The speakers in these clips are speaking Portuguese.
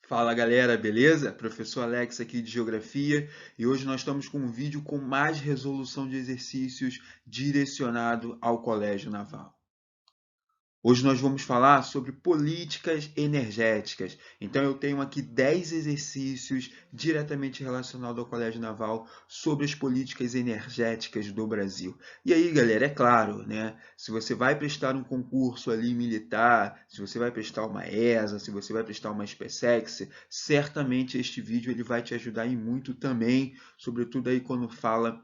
Fala galera, beleza? Professor Alex aqui de Geografia e hoje nós estamos com um vídeo com mais resolução de exercícios direcionado ao Colégio Naval. Hoje nós vamos falar sobre políticas energéticas. Então eu tenho aqui 10 exercícios diretamente relacionados ao Colégio Naval sobre as políticas energéticas do Brasil. E aí, galera, é claro, né? Se você vai prestar um concurso ali militar, se você vai prestar uma ESA, se você vai prestar uma SpaceX, certamente este vídeo ele vai te ajudar em muito também, sobretudo aí quando fala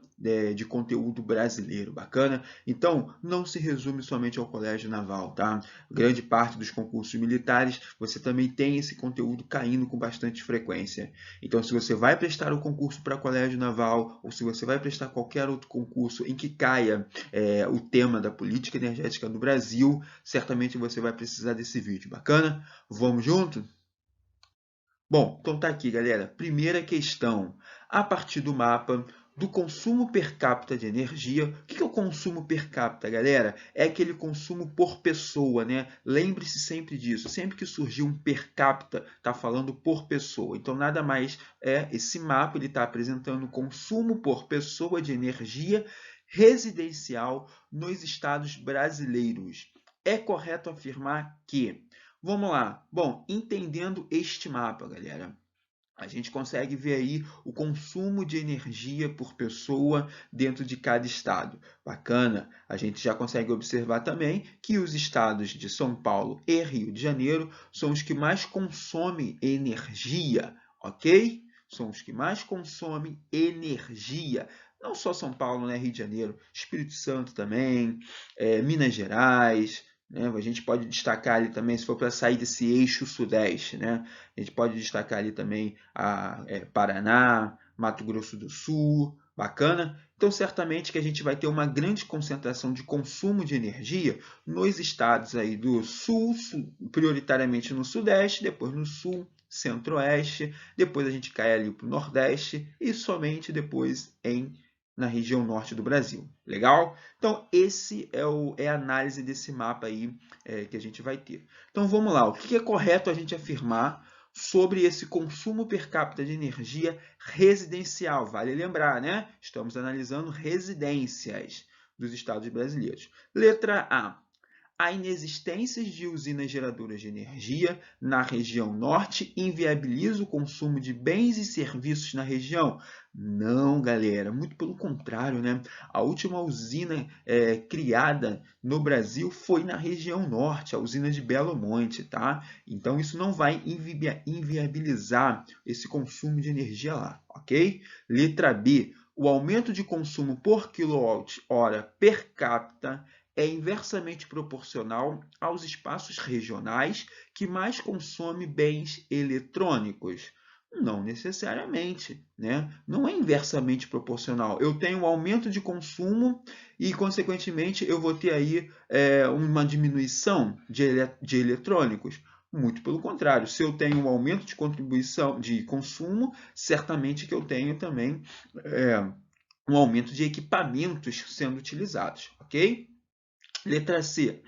de conteúdo brasileiro, bacana? Então, não se resume somente ao Colégio Naval, tá? Grande parte dos concursos militares, você também tem esse conteúdo caindo com bastante frequência. Então, se você vai prestar o concurso para Colégio Naval, ou se você vai prestar qualquer outro concurso em que caia o tema da política energética no Brasil, certamente você vai precisar desse vídeo, bacana? Vamos junto? Bom, então tá aqui, galera. Primeira questão. A partir do mapa do consumo per capita de energia. O que é o consumo per capita, galera? É aquele consumo por pessoa, né? Lembre-se sempre disso. Sempre que surgir um per capita, está falando por pessoa. Então, nada mais é esse mapa, ele está apresentando o consumo por pessoa de energia residencial nos estados brasileiros. É correto afirmar que... Vamos lá. Bom, entendendo este mapa, galera, a gente consegue ver aí o consumo de energia por pessoa dentro de cada estado. Bacana. A gente já consegue observar também que os estados de São Paulo e Rio de Janeiro são os que mais consomem energia, ok? São os que mais consomem energia. Não só São Paulo, né? Rio de Janeiro, Espírito Santo também, Minas Gerais, né? A gente pode destacar ali também, se for para sair desse eixo sudeste, né? A gente pode destacar ali também Paraná, Mato Grosso do Sul, bacana. Então, certamente que a gente vai ter uma grande concentração de consumo de energia nos estados aí do sul, prioritariamente no sudeste, depois no sul, centro-oeste, depois a gente cai ali para o nordeste e somente depois na região norte do Brasil. Legal? Então, esse é a análise desse mapa aí que a gente vai ter. Então, vamos lá. O que é correto a gente afirmar sobre esse consumo per capita de energia residencial? Vale lembrar, né? Estamos analisando residências dos estados brasileiros. Letra A. A inexistência de usinas geradoras de energia na região norte inviabiliza o consumo de bens e serviços na região? Não, galera, muito pelo contrário, né? A última usina criada no Brasil foi na região norte, a usina de Belo Monte, tá? Então, isso não vai inviabilizar esse consumo de energia lá, ok? Letra B. O aumento de consumo por quilowatt-hora per capita é inversamente proporcional aos espaços regionais que mais consomem bens eletrônicos. Não necessariamente, né? Não é inversamente proporcional. Eu tenho um aumento de consumo e, consequentemente, eu vou ter aí uma diminuição de eletrônicos. Muito pelo contrário, se eu tenho um aumento de contribuição de consumo, certamente que eu tenho também um aumento de equipamentos sendo utilizados, ok? Letra C.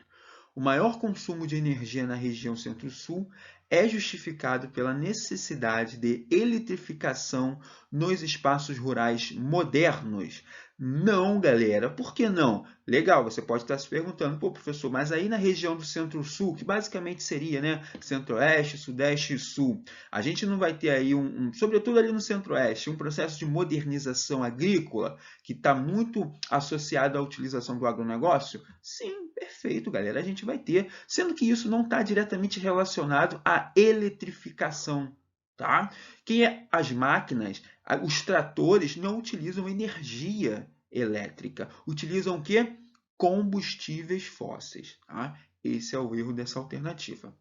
O maior consumo de energia na região Centro-Sul é justificado pela necessidade de eletrificação nos espaços rurais modernos. Não, galera. Por que não? Legal, você pode estar se perguntando, pô, professor, mas aí na região do Centro-Sul, que basicamente seria, né, Centro-Oeste, Sudeste e Sul, a gente não vai ter aí, sobretudo ali no Centro-Oeste, um processo de modernização agrícola que está muito associado à utilização do agronegócio? Sim, perfeito, galera, a gente vai ter, sendo que isso não está diretamente relacionado à eletrificação, tá? As máquinas, os tratores não utilizam energia elétrica, utilizam o quê? Combustíveis fósseis, tá? Esse é o erro dessa alternativa.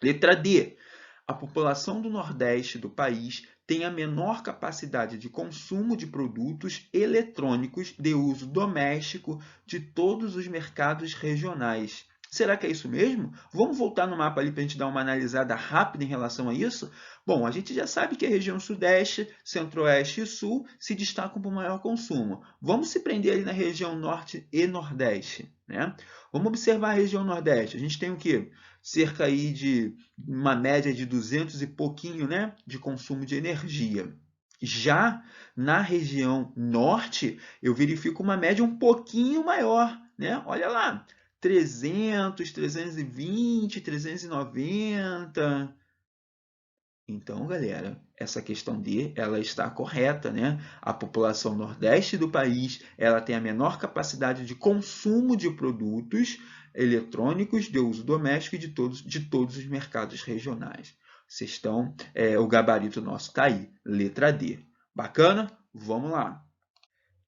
Letra D. A população do Nordeste do país tem a menor capacidade de consumo de produtos eletrônicos de uso doméstico de todos os mercados regionais. Será que é isso mesmo? Vamos voltar no mapa ali para a gente dar uma analisada rápida em relação a isso? Bom, a gente já sabe que a região Sudeste, Centro-Oeste e Sul se destacam por maior consumo. Vamos se prender ali na região Norte e Nordeste, né? Vamos observar a região Nordeste. A gente tem o quê? cerca aí de uma média de 200 e pouquinho, né, de consumo de energia. Já na região norte, eu verifico uma média um pouquinho maior, né? Olha lá, 300, 320, 390. Então, galera, essa questão D, ela está correta, né? A população nordeste do país, ela tem a menor capacidade de consumo de produtos eletrônicos de uso doméstico e de todos os mercados regionais. Vocês estão, o gabarito nosso está aí, letra D. Bacana? Vamos lá.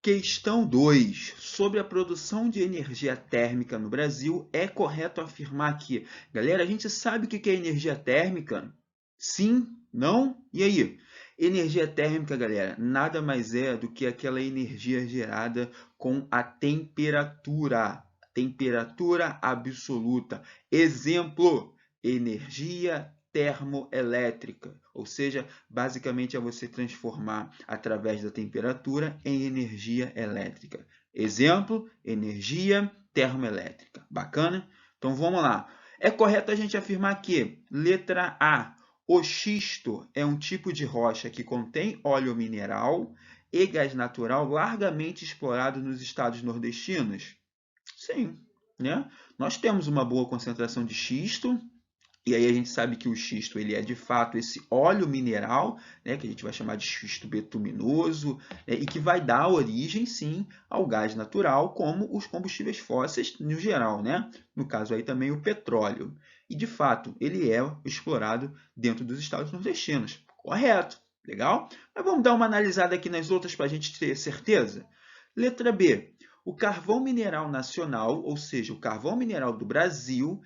Questão 2. Sobre a produção de energia térmica no Brasil, é correto afirmar que... Galera, a gente sabe o que é energia térmica? Sim? Não? E aí? Energia térmica, galera, nada mais é do que aquela energia gerada com a temperatura. Temperatura absoluta. Exemplo, energia termoelétrica, ou seja, basicamente é você transformar através da temperatura em energia elétrica. Exemplo, energia termoelétrica. Bacana? Então vamos lá. É correto a gente afirmar que, letra A, o xisto é um tipo de rocha que contém óleo mineral e gás natural largamente explorado nos estados nordestinos? Sim, né? Nós temos uma boa concentração de xisto, e aí a gente sabe que o xisto ele é de fato esse óleo mineral, né, que a gente vai chamar de xisto betuminoso, né, e que vai dar origem, sim, ao gás natural, como os combustíveis fósseis no geral, né? No caso aí também o petróleo. E de fato, ele é explorado dentro dos estados nordestinos. Correto, legal? Mas vamos dar uma analisada aqui nas outras para a gente ter certeza? Letra B. O carvão mineral nacional, ou seja, o carvão mineral do Brasil,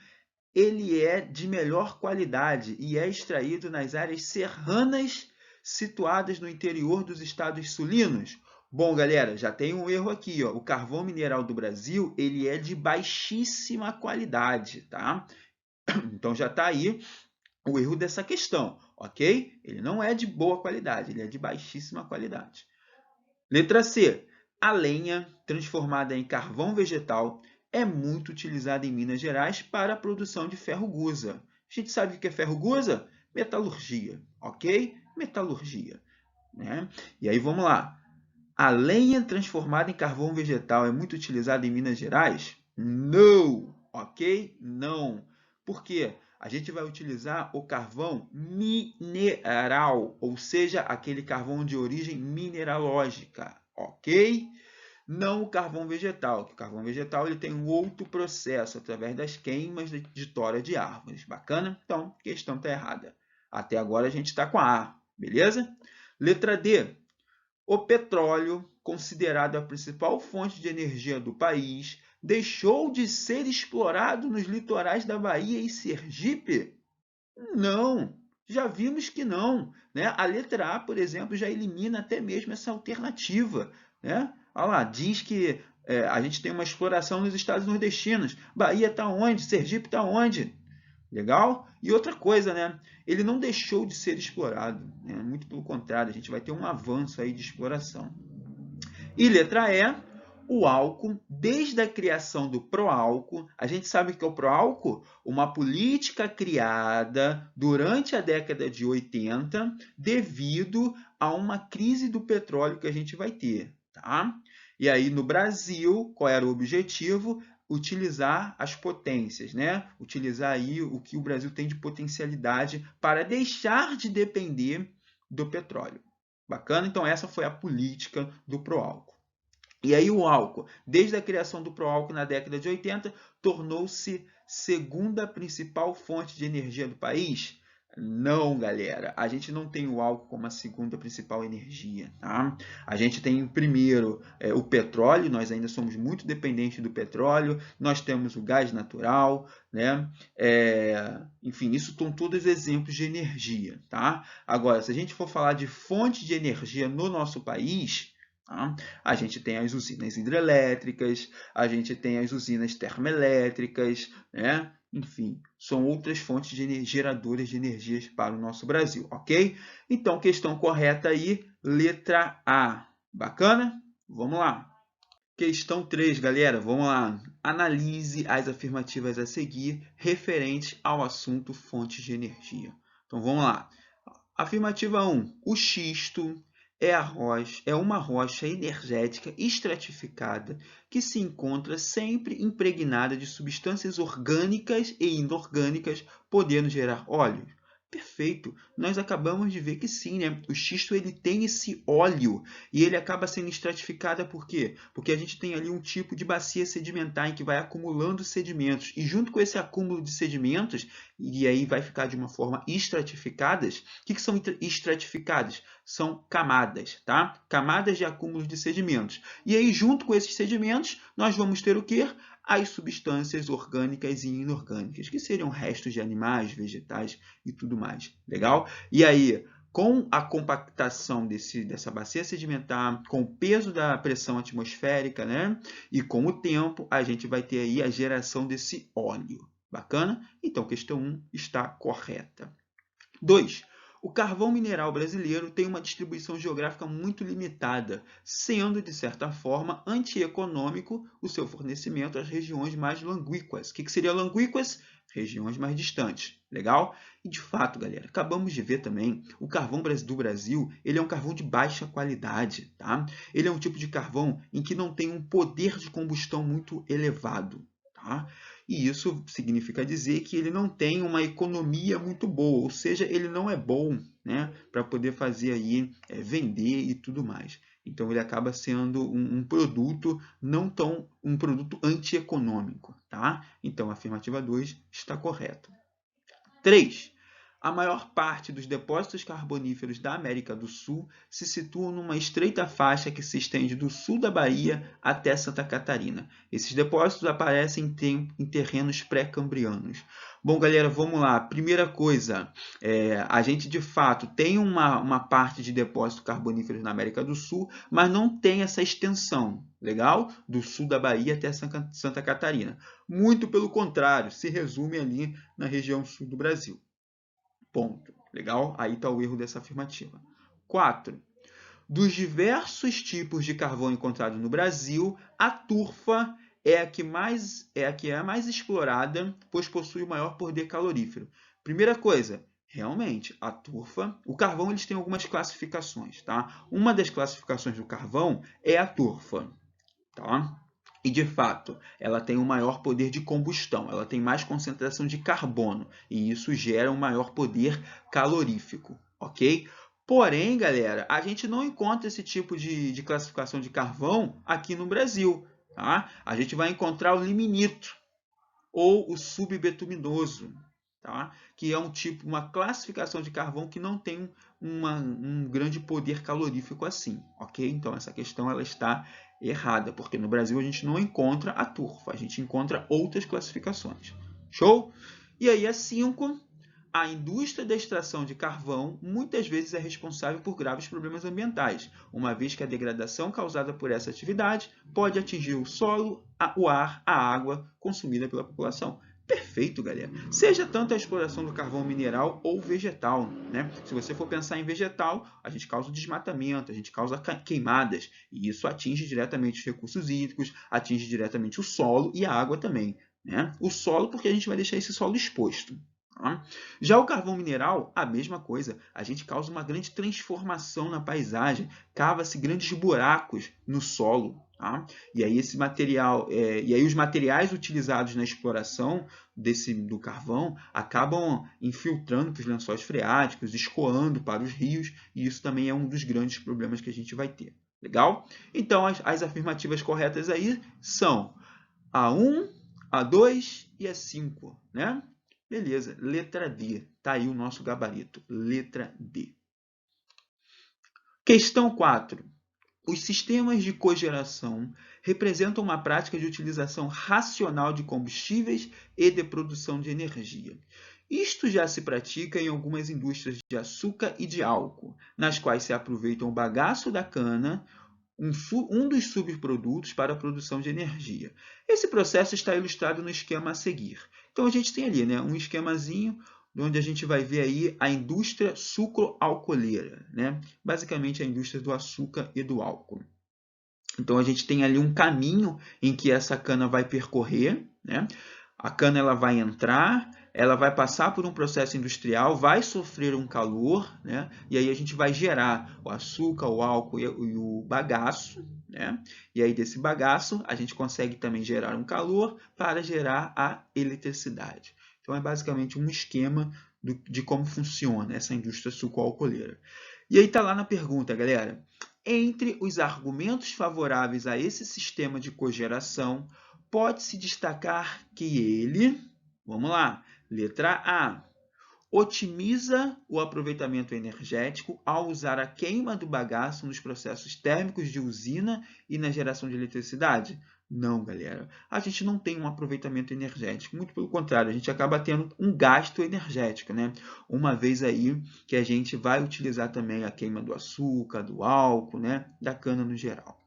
ele é de melhor qualidade e é extraído nas áreas serranas situadas no interior dos estados sulinos. Bom, galera, já tem um erro aqui, ó. O carvão mineral do Brasil, ele é de baixíssima qualidade, tá? Então já está aí o erro dessa questão, ok? Ele não é de boa qualidade, ele é de baixíssima qualidade. Letra C. A lenha, transformada em carvão vegetal, é muito utilizada em Minas Gerais para a produção de ferro-gusa. A gente sabe o que é ferro-gusa? Metalurgia, ok? Metalurgia, né? E aí vamos lá. A lenha transformada em carvão vegetal é muito utilizada em Minas Gerais? Não, ok? Não. Por quê? A gente vai utilizar o carvão mineral, ou seja, aquele carvão de origem mineralógica, ok? Não o carvão vegetal, que o carvão vegetal ele tem um outro processo, através das queimas de tora de árvores. Bacana? Então, a questão está errada. Até agora a gente está com a A, beleza? Letra D. O petróleo, considerado a principal fonte de energia do país, deixou de ser explorado nos litorais da Bahia e Sergipe? Não, já vimos que não, né? A letra A, por exemplo, já elimina até mesmo essa alternativa, né? Olha lá, diz que a gente tem uma exploração nos estados nordestinos. Bahia está onde? Sergipe está onde? Legal? E outra coisa, né? Ele não deixou de ser explorado, né? Muito pelo contrário, a gente vai ter um avanço aí de exploração. E letra E, o álcool, desde a criação do Proálcool, a gente sabe o que é o Proálcool? Uma política criada durante a década de 80 devido a uma crise do petróleo que a gente vai ter, tá? E aí no Brasil, qual era o objetivo? Utilizar as potências, né? Utilizar aí o que o Brasil tem de potencialidade para deixar de depender do petróleo. Bacana? Então essa foi a política do Proálcool. E aí o álcool, desde a criação do Proálcool na década de 80, tornou-se segunda principal fonte de energia do país? Não, galera. A gente não tem o álcool como a segunda principal energia, tá? A gente tem primeiro o petróleo, nós ainda somos muito dependentes do petróleo, nós temos o gás natural, né? Enfim, isso são todos exemplos de energia, tá? Agora, se a gente for falar de fonte de energia no nosso país, tá? A gente tem as usinas hidrelétricas, a gente tem as usinas termoelétricas, né? Enfim, são outras fontes de geradoras de energias para o nosso Brasil, ok? Então, questão correta aí, letra A. Bacana? Vamos lá. Questão 3, galera, vamos lá. Analise as afirmativas a seguir referentes ao assunto fontes de energia. Então vamos lá. Afirmativa 1. O xisto é uma rocha energética estratificada que se encontra sempre impregnada de substâncias orgânicas e inorgânicas, podendo gerar óleo. Perfeito. Nós acabamos de ver que sim, né? O xisto ele tem esse óleo e ele acaba sendo estratificado por quê? Porque a gente tem ali um tipo de bacia sedimentar em que vai acumulando sedimentos e junto com esse acúmulo de sedimentos, e aí vai ficar de uma forma estratificadas. O que são estratificadas? São camadas, tá? Camadas de acúmulos de sedimentos. E aí junto com esses sedimentos, nós vamos ter o quê? As substâncias orgânicas e inorgânicas, que seriam restos de animais, vegetais e tudo mais. Legal? E aí, com a compactação dessa bacia sedimentar, com o peso da pressão atmosférica, né? E com o tempo, a gente vai ter aí a geração desse óleo. Bacana? Então, questão 1 está correta. 2. O carvão mineral brasileiro tem uma distribuição geográfica muito limitada, sendo, de certa forma, antieconômico o seu fornecimento às regiões mais languíquas. O que seria languíquas? Regiões mais distantes. Legal? E, de fato, galera, acabamos de ver também, o carvão do Brasil, ele é um carvão de baixa qualidade, tá? Ele é um tipo de carvão em que não tem um poder de combustão muito elevado, tá? E isso significa dizer que ele não tem uma economia muito boa, ou seja, ele não é bom, né, para poder fazer aí, vender e tudo mais. Então ele acaba sendo um produto um produto antieconômico, tá? Então a afirmativa 2 está correta. 3. A maior parte dos depósitos carboníferos da América do Sul se situam numa estreita faixa que se estende do sul da Bahia até Santa Catarina. Esses depósitos aparecem em terrenos pré-cambrianos. Bom, galera, vamos lá. Primeira coisa, a gente de fato tem uma parte de depósito carboníferos na América do Sul, mas não tem essa extensão, legal? Do sul da Bahia até Santa Catarina. Muito pelo contrário, se resume ali na região sul do Brasil. Ponto. Legal? Aí está o erro dessa afirmativa. 4. Dos diversos tipos de carvão encontrado no Brasil, a turfa é a que é a mais explorada, pois possui o maior poder calorífero. Primeira coisa, realmente, a turfa, o carvão eles têm algumas classificações, tá? Uma das classificações do carvão é a turfa, tá? E, de fato, ela tem um maior poder de combustão, ela tem mais concentração de carbono, e isso gera um maior poder calorífico, ok? Porém, galera, a gente não encontra esse tipo de classificação de carvão aqui no Brasil, tá? A gente vai encontrar o limonito ou o subbetuminoso, tá? Que é uma classificação de carvão que não tem um grande poder calorífico assim, ok? Então, essa questão ela está errada, porque no Brasil a gente não encontra a turfa, a gente encontra outras classificações. Show? E aí, a 5, a indústria da extração de carvão muitas vezes é responsável por graves problemas ambientais, uma vez que a degradação causada por essa atividade pode atingir o solo, o ar, a água consumida pela população. Perfeito, galera. Seja tanto a exploração do carvão mineral ou vegetal, né? Se você for pensar em vegetal, a gente causa desmatamento, a gente causa queimadas, e isso atinge diretamente os recursos hídricos, atinge diretamente o solo e a água também, né? O solo porque a gente vai deixar esse solo exposto. Tá? Já o carvão mineral, a mesma coisa. A gente causa uma grande transformação na paisagem, cava-se grandes buracos no solo. Tá? E aí esse material, e aí os materiais utilizados na exploração do carvão acabam infiltrando para os lençóis freáticos, escoando para os rios, e isso também é um dos grandes problemas que a gente vai ter. Legal? Então as afirmativas corretas aí são a 1, a 2 e a 5, né? Beleza, letra D. Tá aí o nosso gabarito, letra D. Questão 4. Os sistemas de cogeração representam uma prática de utilização racional de combustíveis e de produção de energia. Isto já se pratica em algumas indústrias de açúcar e de álcool, nas quais se aproveitam o bagaço da cana, um dos subprodutos para a produção de energia. Esse processo está ilustrado no esquema a seguir. Então, a gente tem ali, né, um esquemazinho onde a gente vai ver aí a indústria sucroalcooleira, né? Basicamente, a indústria do açúcar e do álcool. Então, a gente tem ali um caminho em que essa cana vai percorrer, né? A cana ela vai entrar, ela vai passar por um processo industrial, vai sofrer um calor, né? E aí a gente vai gerar o açúcar, o álcool e o bagaço, né? E aí desse bagaço a gente consegue também gerar um calor para gerar a eletricidade. Então é basicamente um esquema de como funciona essa indústria sucroalcooleira. E aí tá lá na pergunta, galera. Entre os argumentos favoráveis a esse sistema de cogeração, pode-se destacar que ele, vamos lá, letra A, otimiza o aproveitamento energético ao usar a queima do bagaço nos processos térmicos de usina e na geração de eletricidade? Não, galera. A gente não tem um aproveitamento energético. Muito pelo contrário, a gente acaba tendo um gasto energético, né? Uma vez aí que a gente vai utilizar também a queima do açúcar, do álcool, né? Da cana no geral.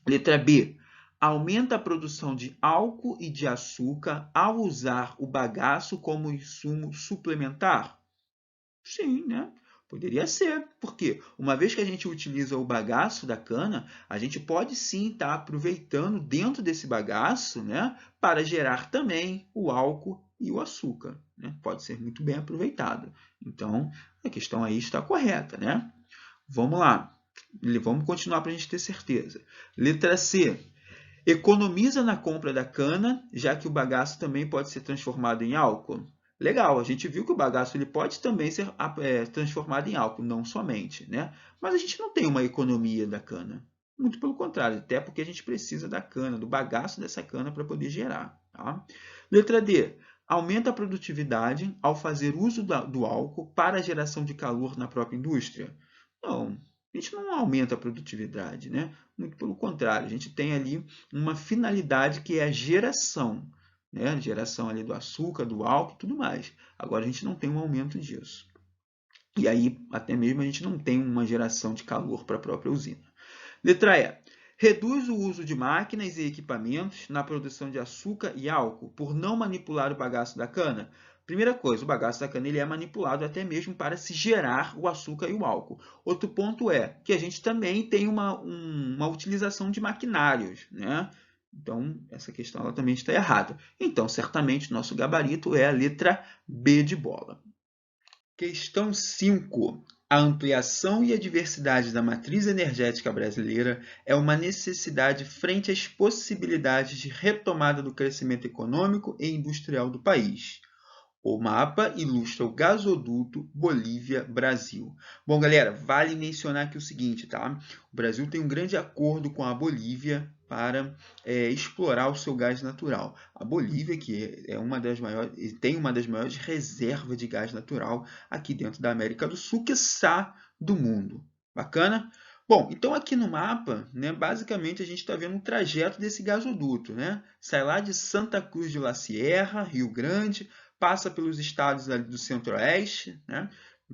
Letra B. Aumenta a produção de álcool e de açúcar ao usar o bagaço como insumo suplementar? Sim, né? Poderia ser, porque uma vez que a gente utiliza o bagaço da cana, a gente pode sim estar aproveitando dentro desse bagaço, né, para gerar também o álcool e o açúcar, né? Pode ser muito bem aproveitado. Então, a questão aí está correta, né? Vamos lá. Vamos continuar para a gente ter certeza. Letra C. Economiza na compra da cana, já que o bagaço também pode ser transformado em álcool. Legal, a gente viu que o bagaço ele pode também ser transformado em álcool, não somente, né? Mas a gente não tem uma economia da cana. Muito pelo contrário, até porque a gente precisa da cana, do bagaço dessa cana para poder gerar. Tá? Letra D. Aumenta a produtividade ao fazer uso do álcool para a geração de calor na própria indústria? Não, a gente não aumenta a produtividade, né? Muito pelo contrário, a gente tem ali uma finalidade que é a geração, né? Geração ali do açúcar, do álcool e tudo mais. Agora a gente não tem um aumento disso. E aí, até mesmo a gente não tem uma geração de calor para a própria usina. Letra E. Reduz o uso de máquinas e equipamentos na produção de açúcar e álcool por não manipular o bagaço da cana. Primeira coisa, o bagaço da cana ele é manipulado até mesmo para se gerar o açúcar e o álcool. Outro ponto é que a gente também tem uma utilização de maquinários, né? Então, essa questão ela também está errada. Então, certamente, nosso gabarito é a letra B de bola. Questão 5. A ampliação e a diversidade da matriz energética brasileira é uma necessidade frente às possibilidades de retomada do crescimento econômico e industrial do país. O mapa ilustra o gasoduto Bolívia-Brasil. Bom, galera, vale mencionar aqui o seguinte, tá? O Brasil tem um grande acordo com a Bolívia para explorar o seu gás natural. A Bolívia, que é uma das maiores, tem uma das maiores reservas de gás natural aqui dentro da América do Sul, quiçá do mundo. Bacana? Bom, então aqui no mapa, né, basicamente a gente está vendo um trajeto desse gasoduto, né? Sai lá de Santa Cruz de La Sierra, Rio Grande, passa pelos estados ali do Centro-Oeste, né?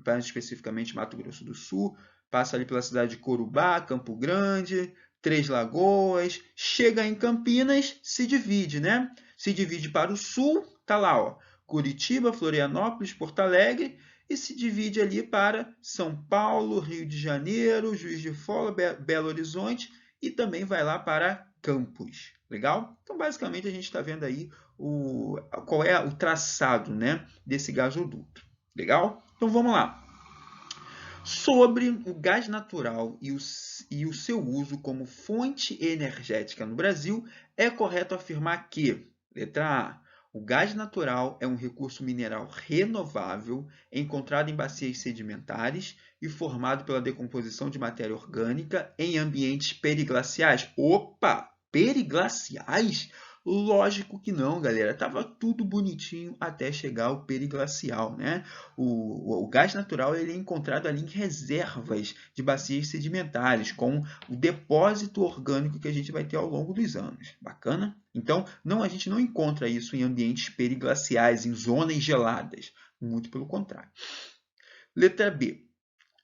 Mais especificamente Mato Grosso do Sul, passa ali pela cidade de Corumbá, Campo Grande, Três Lagoas, chega em Campinas, se divide, né? Se divide para o sul, tá lá, ó, Curitiba, Florianópolis, Porto Alegre, e se divide ali para São Paulo, Rio de Janeiro, Juiz de Fora, Belo Horizonte e também vai lá para Campos. Legal? Então, basicamente, a gente está vendo aí qual é o traçado, né, desse gasoduto. Legal? Então, vamos lá. Sobre o gás natural e o seu uso como fonte energética no Brasil, é correto afirmar que, letra A, o gás natural é um recurso mineral renovável encontrado em bacias sedimentares e formado pela decomposição de matéria orgânica em ambientes periglaciais. Opa! Periglaciais? Lógico que não, galera. Tava tudo bonitinho até chegar ao periglacial, né? O gás natural ele é encontrado ali em reservas de bacias sedimentares, com o depósito orgânico que a gente vai ter ao longo dos anos. Bacana? Então, a gente não encontra isso em ambientes periglaciais, em zonas geladas. Muito pelo contrário. Letra B.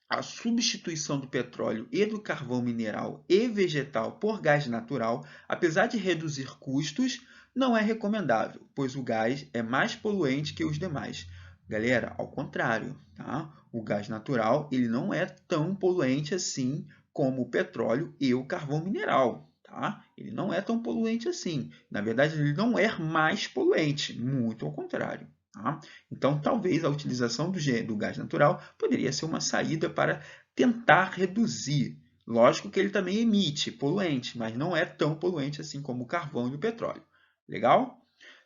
A substituição do petróleo e do carvão mineral e vegetal por gás natural, apesar de reduzir custos, não é recomendável, pois o gás é mais poluente que os demais. Galera, ao contrário, tá? O gás natural ele não é tão poluente assim como o petróleo e o carvão mineral. Tá? Ele não é tão poluente assim. Na verdade, ele não é mais poluente, muito ao contrário. Tá? Então, talvez a utilização do gás natural poderia ser uma saída para tentar reduzir. Lógico que ele também emite poluente, mas não é tão poluente assim como o carvão e o petróleo. Legal?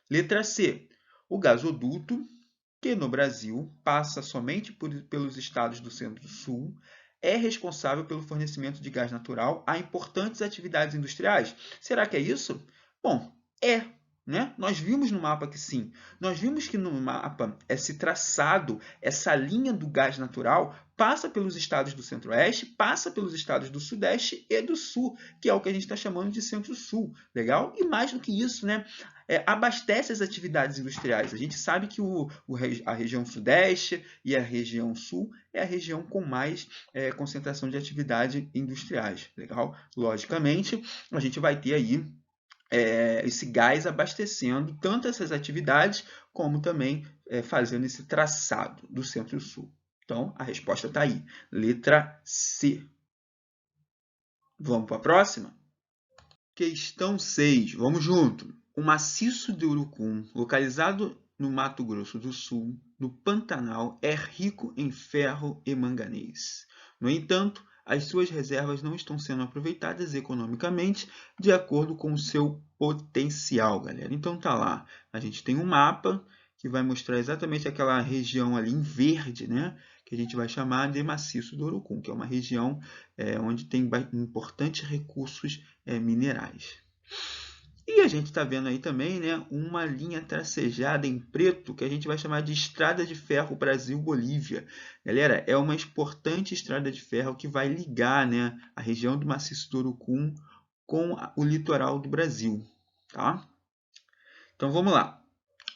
Letra C. O gasoduto, que no Brasil passa somente pelos estados do Centro-Sul, é responsável pelo fornecimento de gás natural a importantes atividades industriais. Será que é isso? Bom, é. Né? Nós vimos no mapa que sim. Nós vimos que no mapa esse traçado, essa linha do gás natural, passa pelos estados do Centro-Oeste, passa pelos estados do Sudeste e do Sul, que é o que a gente está chamando de Centro-Sul. Legal? E mais do que isso, né? Abastece as atividades industriais. A gente sabe que a região Sudeste e a região Sul é a região com mais concentração de atividades industriais. Legal? Logicamente, a gente vai ter aí esse gás abastecendo tanto essas atividades, como também fazendo esse traçado do Centro-Sul. Então, a resposta está aí. Letra C. Vamos para a próxima? Questão 6. Vamos junto. O maciço de Urucum, localizado no Mato Grosso do Sul, no Pantanal, é rico em ferro e manganês. No entanto, as suas reservas não estão sendo aproveitadas economicamente de acordo com o seu potencial, galera. Então tá lá, a gente tem um mapa que vai mostrar exatamente aquela região ali em verde, né? Que a gente vai chamar de maciço do Urucum, que é uma região onde tem importantes recursos minerais. E a gente está vendo aí também, né, uma linha tracejada em preto que a gente vai chamar de Estrada de Ferro Brasil-Bolívia. Galera, é uma importante estrada de ferro que vai ligar, né, a região do Maciço do Urucum com o litoral do Brasil. Tá? Então vamos lá.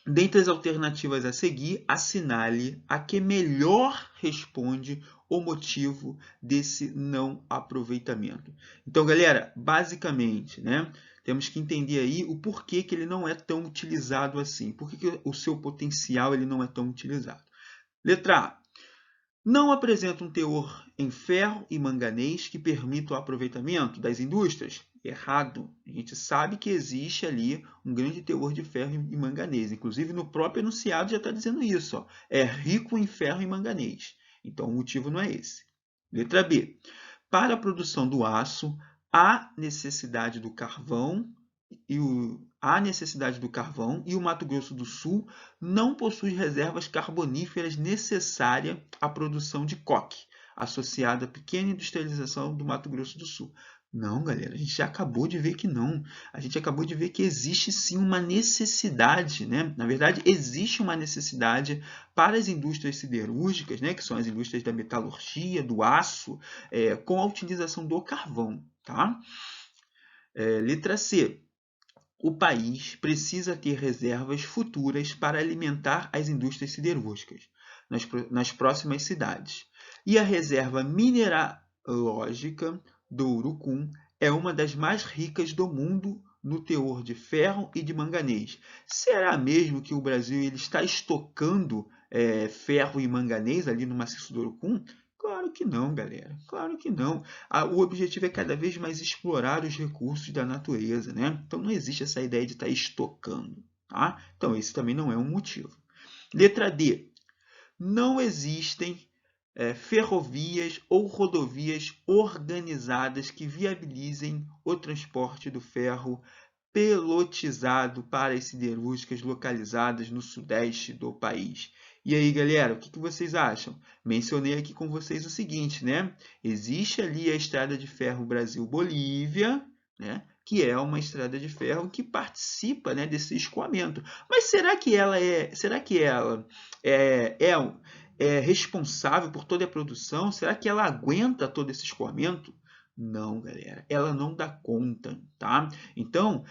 Dentre as alternativas a seguir, assinale a que melhor responde o motivo desse não aproveitamento. Então, galera, basicamente, né, temos que entender aí o porquê que ele não é tão utilizado assim. Por que o seu potencial ele não é tão utilizado? Letra A. Não apresenta um teor em ferro e manganês que permita o aproveitamento das indústrias? Errado. A gente sabe que existe ali um grande teor de ferro e manganês. Inclusive, no próprio enunciado já está dizendo isso. Ó. É rico em ferro e manganês. Então, o motivo não é esse. Letra B. Para a produção do aço, há necessidade do carvão e o Mato Grosso do Sul não possui reservas carboníferas necessárias à produção de coque, associada à pequena industrialização do Mato Grosso do Sul. Não, galera, a gente já acabou de ver que não. A gente acabou de ver que existe sim uma necessidade, né? Na verdade, existe uma necessidade para as indústrias siderúrgicas, né? Que são as indústrias da metalurgia, do aço, com a utilização do carvão, tá? Letra C. O país precisa ter reservas futuras para alimentar as indústrias siderúrgicas nas próximas cidades. E a reserva mineralógica do Urucum é uma das mais ricas do mundo no teor de ferro e de manganês. Será mesmo que o Brasil ele está estocando ferro e manganês ali no maciço do Urucum? Claro que não, galera. Claro que não. O objetivo é cada vez mais explorar os recursos da natureza, né? Então não existe essa ideia de estar estocando, tá? Então esse também não é um motivo. Letra D. Não existem ferrovias ou rodovias organizadas que viabilizem o transporte do ferro pelotizado para as siderúrgicas localizadas no sudeste do país. E aí, galera, o que vocês acham? Mencionei aqui com vocês o seguinte, né? Existe ali a estrada de ferro Brasil-Bolívia, né? Que é uma estrada de ferro que participa, né, desse escoamento. Mas será que ela é responsável por toda a produção? Será que ela aguenta todo esse escoamento? Não, galera, ela não dá conta, tá? Então,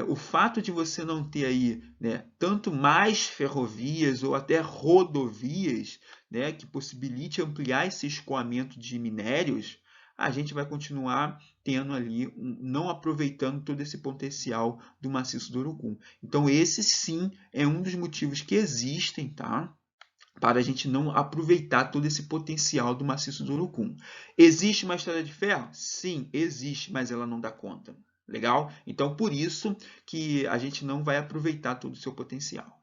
o fato de você não ter aí, né, tanto mais ferrovias ou até rodovias, né, que possibilite ampliar esse escoamento de minérios, a gente vai continuar tendo ali, não aproveitando todo esse potencial do maciço do Urucum. Então, esse sim é um dos motivos que existem, tá? para a gente não aproveitar todo esse potencial do maciço do Urucum. Existe uma estrada de ferro? Sim, existe, mas ela não dá conta. Legal? Então, por isso que a gente não vai aproveitar todo o seu potencial.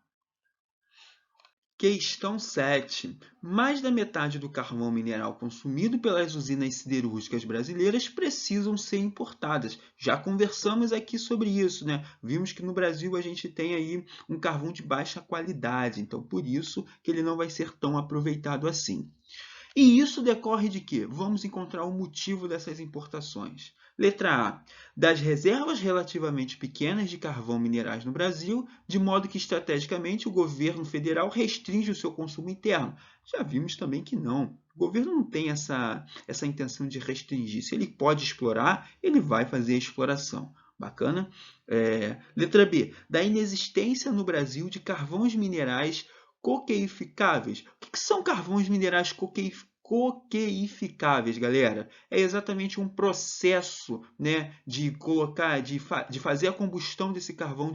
Questão 7. Mais da metade do carvão mineral consumido pelas usinas siderúrgicas brasileiras precisam ser importadas. Já conversamos aqui sobre isso, né? Vimos que no Brasil a gente tem aí um carvão de baixa qualidade, então por isso que ele não vai ser tão aproveitado assim. E isso decorre de quê? Vamos encontrar o motivo dessas importações. Letra A. Das reservas relativamente pequenas de carvão minerais no Brasil, de modo que estrategicamente o governo federal restringe o seu consumo interno. Já vimos também que não. O governo não tem essa intenção de restringir. Se ele pode explorar, ele vai fazer a exploração. Bacana? Letra B. Da inexistência no Brasil de carvões minerais coqueificáveis. O que são carvões minerais coqueificáveis, galera? É exatamente um processo, né, de fazer a combustão desse carvão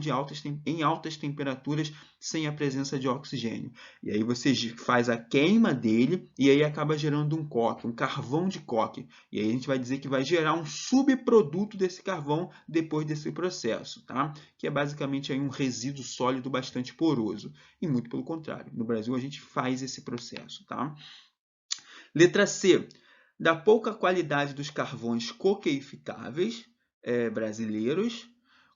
em altas temperaturas sem a presença de oxigênio. E aí você faz a queima dele e aí acaba gerando um coque, um carvão de coque. E aí a gente vai dizer que vai gerar um subproduto desse carvão depois desse processo, tá? Que é basicamente aí um resíduo sólido bastante poroso. E muito pelo contrário, no Brasil a gente faz esse processo, tá? Letra C. Da pouca qualidade dos carvões coqueificáveis brasileiros,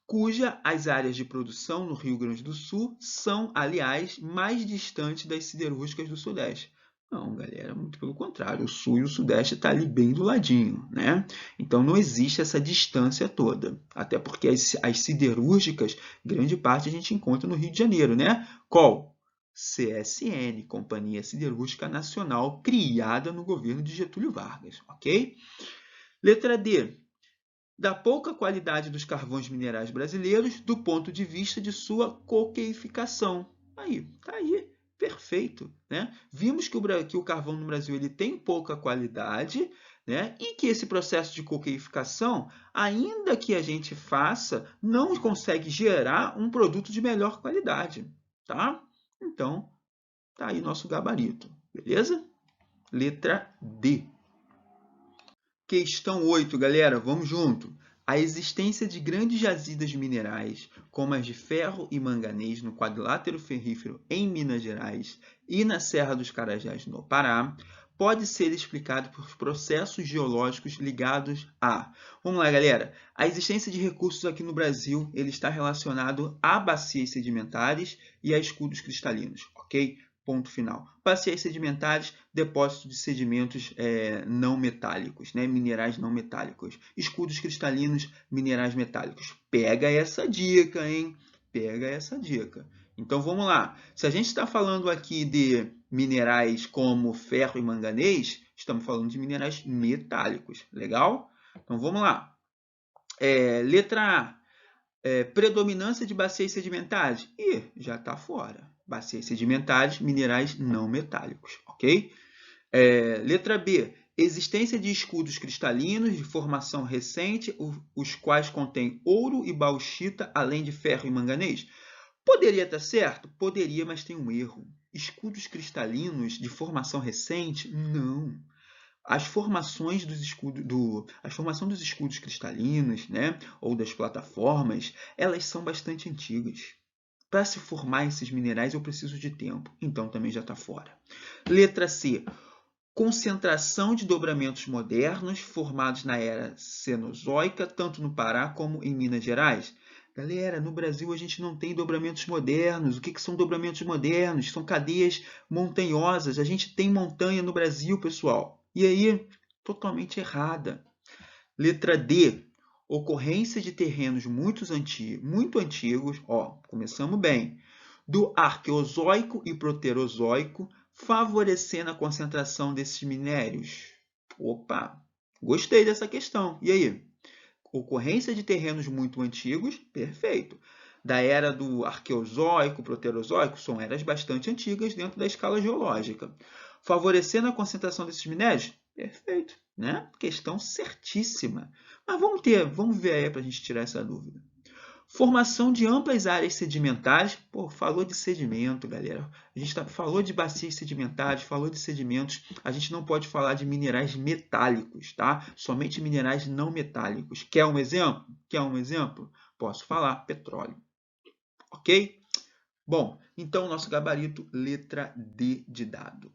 cuja as áreas de produção no Rio Grande do Sul são, aliás, mais distantes das siderúrgicas do Sudeste. Não, galera, muito pelo contrário. O Sul e o Sudeste estão ali bem do ladinho, né? Então não existe essa distância toda. Até porque as siderúrgicas, grande parte a gente encontra no Rio de Janeiro, né? Qual? CSN, Companhia Siderúrgica Nacional, criada no governo de Getúlio Vargas, ok? Letra D. Da pouca qualidade dos carvões minerais brasileiros do ponto de vista de sua coqueificação. Aí, tá aí, perfeito, né? Vimos que o carvão no Brasil ele tem pouca qualidade, né? E que esse processo de coqueificação, ainda que a gente faça, não consegue gerar um produto de melhor qualidade, tá? Então, tá aí nosso gabarito, beleza? Letra D. Questão 8, galera, vamos junto. A existência de grandes jazidas minerais, como as de ferro e manganês no quadrilátero ferrífero em Minas Gerais e na Serra dos Carajás, no Pará, pode ser explicado por processos geológicos ligados a... Vamos lá, galera. A existência de recursos aqui no Brasil ele está relacionado a bacias sedimentares e a escudos cristalinos, ok? Ponto final. Bacias sedimentares, depósito de sedimentos não metálicos, né? Minerais não metálicos. Escudos cristalinos, minerais metálicos. Pega essa dica, hein? Pega essa dica. Então vamos lá. Se a gente está falando aqui de minerais como ferro e manganês, estamos falando de minerais metálicos. Legal? Então vamos lá. Letra A. Predominância de bacias sedimentares? Já está fora. Bacias sedimentares, minerais não metálicos, ok? Letra B. Existência de escudos cristalinos de formação recente, os quais contêm ouro e bauxita, além de ferro e manganês? Poderia estar certo? Poderia, mas tem um erro. Escudos cristalinos de formação recente? Não. As formações dos escudos cristalinos, né, ou das plataformas, elas são bastante antigas. Para se formar esses minerais, eu preciso de tempo, então também já está fora. Letra C. Concentração de dobramentos modernos formados na era Cenozoica, tanto no Pará como em Minas Gerais. Galera, no Brasil a gente não tem dobramentos modernos. O que são dobramentos modernos? São cadeias montanhosas. A gente tem montanha no Brasil, pessoal. E aí, totalmente errada. Letra D. Ocorrência de terrenos muito antigos, começamos bem, do Arqueozoico e Proterozoico, favorecendo a concentração desses minérios. Opa, gostei dessa questão. E aí? Ocorrência de terrenos muito antigos, perfeito. Da era do Arqueozoico, Proterozoico, são eras bastante antigas dentro da escala geológica. Favorecendo a concentração desses minérios? Perfeito, né? Questão certíssima. Mas vamos ver aí para a gente tirar essa dúvida. Formação de amplas áreas sedimentares. Pô, falou de sedimento, galera. A gente falou de bacias sedimentares, falou de sedimentos. A gente não pode falar de minerais metálicos, tá? Somente minerais não metálicos. Quer um exemplo? Quer um exemplo? Posso falar, petróleo. Ok? Bom, então nosso gabarito, letra D de dado.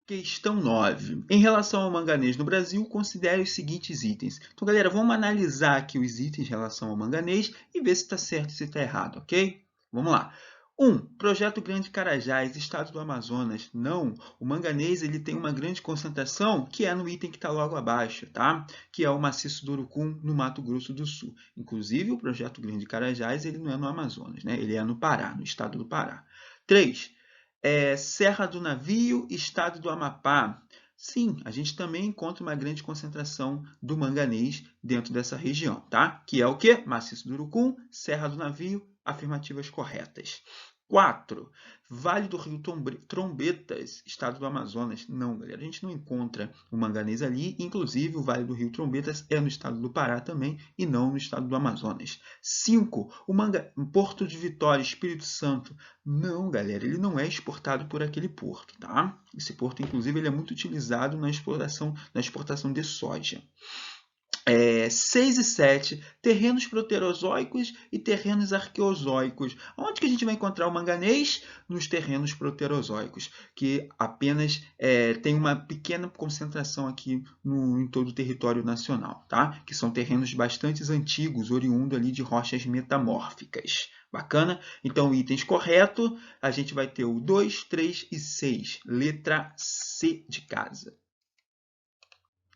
Questão 9. Em relação ao manganês no Brasil, considere os seguintes itens. Então, galera, vamos analisar aqui os itens em relação ao manganês e ver se está certo e se está errado, ok? Vamos lá. 1. Projeto Grande Carajás, estado do Amazonas. Não, o manganês ele tem uma grande concentração, que é no item que está logo abaixo, tá? Que é o maciço do Urucum, no Mato Grosso do Sul. Inclusive, o projeto Grande Carajás ele não é no Amazonas, né? Ele é no Pará, no estado do Pará. 3. Serra do Navio, estado do Amapá. Sim, a gente também encontra uma grande concentração do manganês dentro dessa região, tá? Que é o quê? Maciço do Urucum, Serra do Navio, afirmativas corretas. 4. Vale do Rio Trombetas, estado do Amazonas. Não, galera, a gente não encontra o manganês ali. Inclusive, o Vale do Rio Trombetas é no estado do Pará também e não no estado do Amazonas. 5. O Porto de Vitória, Espírito Santo. Não, galera, ele não é exportado por aquele porto, tá? Esse porto, inclusive, ele é muito utilizado na exportação de soja. 6 e 7, terrenos proterozoicos e terrenos arqueozoicos. Onde que a gente vai encontrar o manganês? Nos terrenos proterozoicos, que apenas tem uma pequena concentração aqui em todo o território nacional, tá? Que são terrenos bastante antigos, oriundo ali de rochas metamórficas. Bacana? Então, itens corretos, a gente vai ter o 2, 3 e 6. Letra C de casa.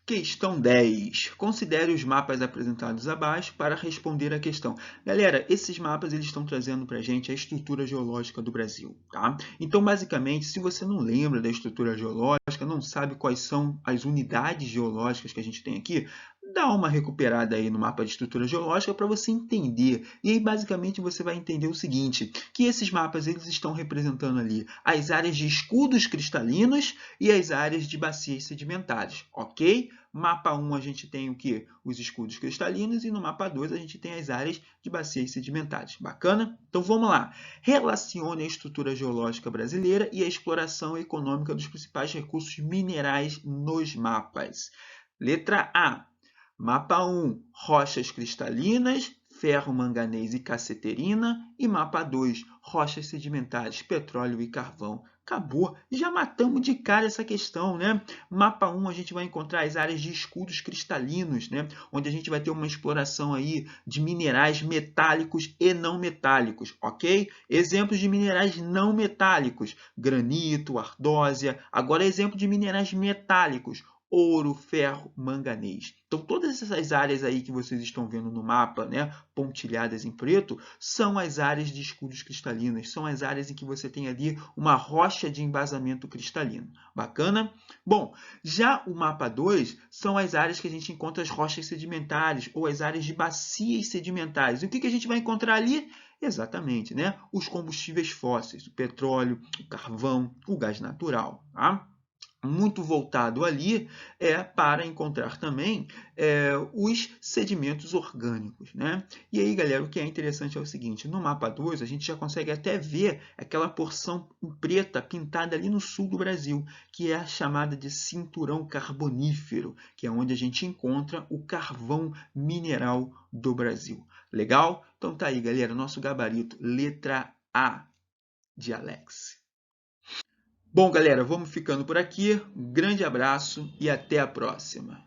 Questão 10. Considere os mapas apresentados abaixo para responder à questão. Galera, esses mapas eles estão trazendo para a gente a estrutura geológica do Brasil, tá? Então, basicamente, se você não lembra da estrutura geológica, não sabe quais são as unidades geológicas que a gente tem aqui, dá uma recuperada aí no mapa de estrutura geológica para você entender. E aí, basicamente, você vai entender o seguinte, que esses mapas eles estão representando ali as áreas de escudos cristalinos e as áreas de bacias sedimentares, ok? Mapa 1 a gente tem o que? Os escudos cristalinos e no mapa 2 a gente tem as áreas de bacias sedimentares. Bacana? Então vamos lá. Relacione a estrutura geológica brasileira e a exploração econômica dos principais recursos minerais nos mapas. Letra A. Mapa 1, rochas cristalinas, ferro, manganês e caceterina. E mapa 2, rochas sedimentares, petróleo e carvão. Acabou, já matamos de cara essa questão, né? Mapa 1 a gente vai encontrar as áreas de escudos cristalinos, né? Onde a gente vai ter uma exploração aí de minerais metálicos e não metálicos, ok? Exemplos de minerais não metálicos, granito, ardósia. Agora exemplo de minerais metálicos, ouro, ferro, manganês. Então, todas essas áreas aí que vocês estão vendo no mapa, né, pontilhadas em preto, são as áreas de escudos cristalinos, são as áreas em que você tem ali uma rocha de embasamento cristalino. Bacana? Bom, já o mapa 2 são as áreas que a gente encontra as rochas sedimentares ou as áreas de bacias sedimentares. E o que a gente vai encontrar ali? Exatamente, né? Os combustíveis fósseis, o petróleo, o carvão, o gás natural, tá? Muito voltado ali para encontrar também os sedimentos orgânicos, né? E aí, galera, o que é interessante é o seguinte, no mapa 2 a gente já consegue até ver aquela porção preta pintada ali no sul do Brasil, que é a chamada de cinturão carbonífero, que é onde a gente encontra o carvão mineral do Brasil. Legal? Então tá aí, galera, nosso gabarito, letra A de Alex. Bom, galera, vamos ficando por aqui. Um grande abraço e até a próxima.